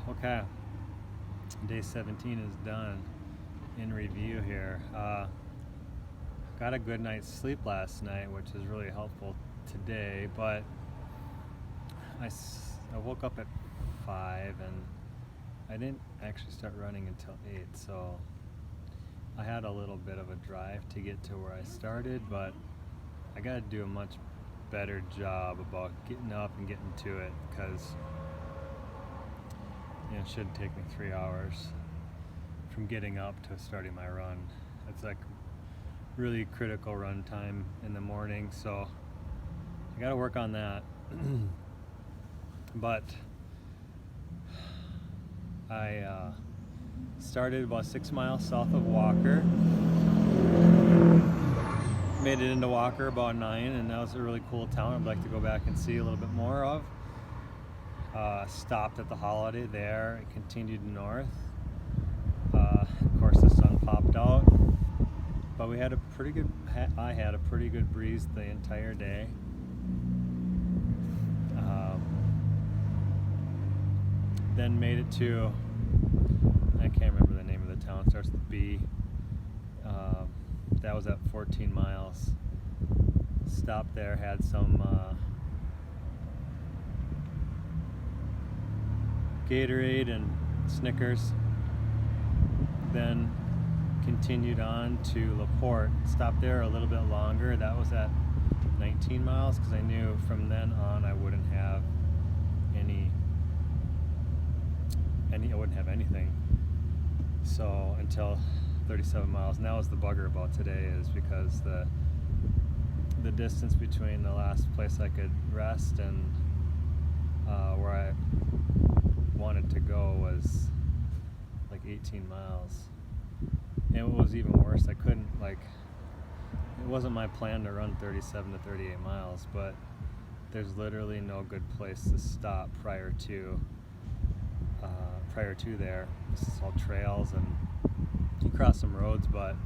Okay, day 17 is done. In review here, got a good night's sleep last night, which is really helpful today. But I woke up at 5 and I didn't actually start running until 8, so I had a little bit of a drive to get to where I started, but I got to do a much better job about getting up and getting to it, because it should take me 3 hours from getting up to starting my run. It's like really critical run time in the morning, so I got to work on that. But I started about 6 miles south of Walker, made it into Walker about 9, and that was a really cool town I'd like to go back and see a little bit more of. Stopped at the Holiday there and continued north. Of course the sun popped out, but we had I had a pretty good breeze the entire day. Then made it to, I can't remember the name of the town, it starts with B. That was at 14 miles. Stopped there, had some Gatorade and Snickers. Then continued on to LaPorte. Stopped there a little bit longer. That was at 19 miles, because I knew from then on I wouldn't have I wouldn't have anything. So until 37 miles. And that was the bugger about today, is because the distance between the last place I could rest and where I wanted to go was like 18 miles. And what was even worse, I couldn't, it wasn't my plan to run 37 to 38 miles, but there's literally no good place to stop prior to there. This is all trails, and you cross some roads, but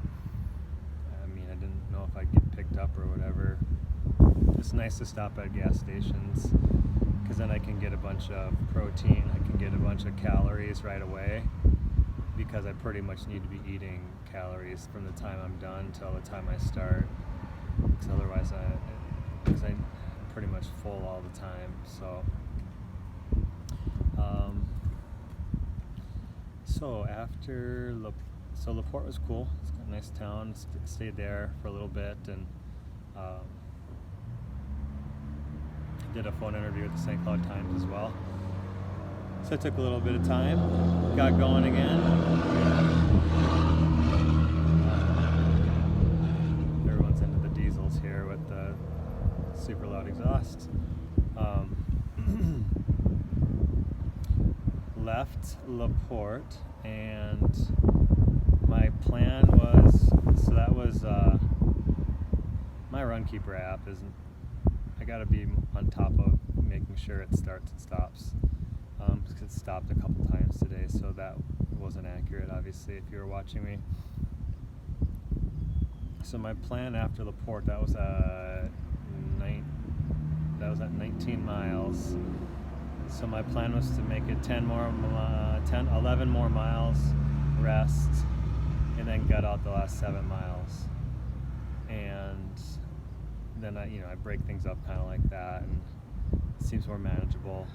I mean, I didn't know if I'd get picked up or whatever. It's nice to stop at gas stations, because then I can get a bunch of protein, I can get a bunch of calories right away, because I pretty much need to be eating calories from the time I'm done till the time I start, because otherwise I'm pretty much full all the time. So after LaPorte was cool. It's got a nice town. Stayed there for a little bit, and did a phone interview with the St. Cloud Times as well. So it took a little bit of time. Got going again. Everyone's into the diesels here with the super loud exhaust. Left LaPorte, and my plan was, so that was my Runkeeper app isn't, I gotta be on top of making sure it starts and stops, because it stopped a couple times today, so that wasn't accurate, obviously, if you were watching me. So my plan after LaPorte, that was at 19 miles. So my plan was to make it 11 more miles, rest, and then gut out the last 7 miles. And then I break things up kind of like that, and it seems more manageable.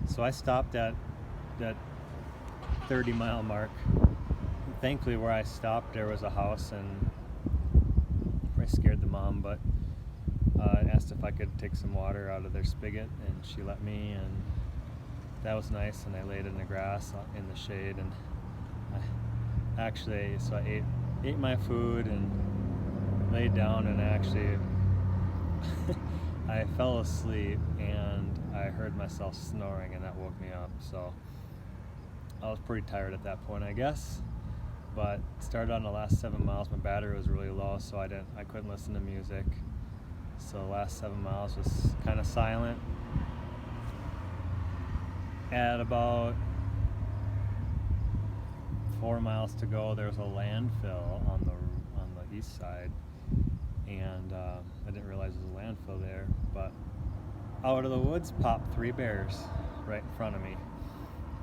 So I stopped at that 30-mile mark. Thankfully, where I stopped, there was a house, and I scared the mom, but I asked if I could take some water out of their spigot, and she let me, and that was nice. And I laid in the grass in the shade, and I ate my food and laid down, and I fell asleep, and I heard myself snoring, and that woke me up. So I was pretty tired at that point, I guess. But started on the last 7 miles. My battery was really low, so I couldn't listen to music. So the last 7 miles was kind of silent. At about 4 miles to go, there was a landfill on the east side, and I didn't realize there was a landfill there. But out of the woods popped 3 bears right in front of me.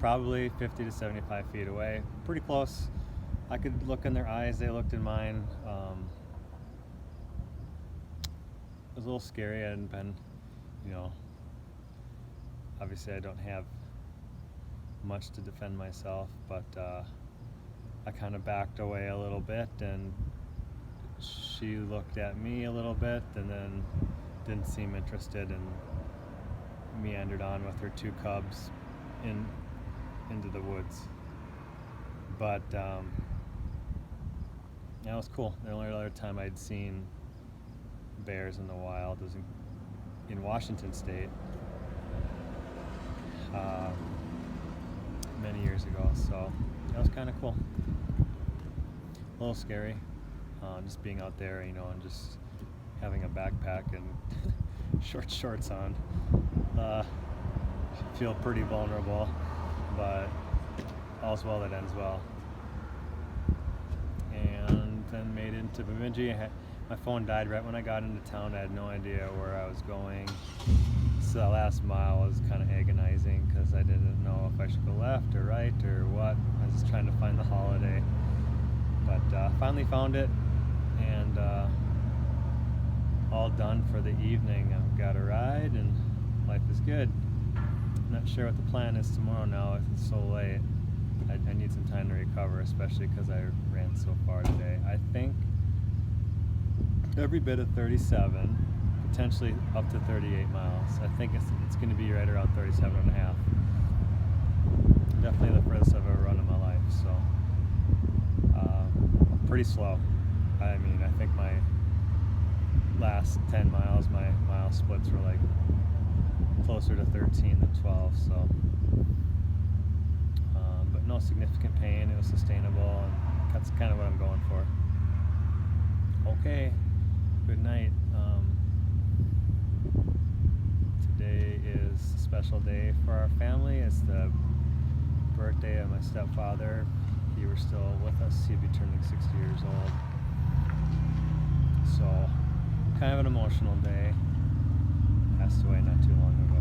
probably 50 to 75 feet away, pretty close. I could look in their eyes, they looked in mine. It was a little scary. I hadn't been, you know, obviously I don't have much to defend myself, but I kind of backed away a little bit, and she looked at me a little bit and then didn't seem interested, and meandered on with her two cubs into the woods. But that was cool. The only other time I'd seen bears in the wild was in Washington State many years ago, so that was kind of cool. A little scary, just being out there, you know, and just having a backpack and short shorts on. Feel pretty vulnerable, but all's well that ends well. And then made into Bemidji. My phone died right when I got into town. I had no idea where I was going. So that last mile was kind of agonizing because I didn't know if I should go left or right or what. I was just trying to find the holiday. But finally found it, and all done for the evening. I've got a ride and life is good. Not sure what the plan is tomorrow now. It's so late. I need some time to recover, especially because I ran so far today. I think every bit of 37, potentially up to 38 miles. I think it's going to be right around 37 and a half. Definitely the furthest I've ever run in my life. So pretty slow. I mean, I think my last 10 miles, my mile splits were like closer to 13 than 12, so but no significant pain. It was sustainable, and that's kind of what I'm going for. Okay, good night. Today is a special day for our family. It's the birthday of my stepfather. If he were still with us, he'd be turning 60 years old. So kind of an emotional day. Passed away not too long ago.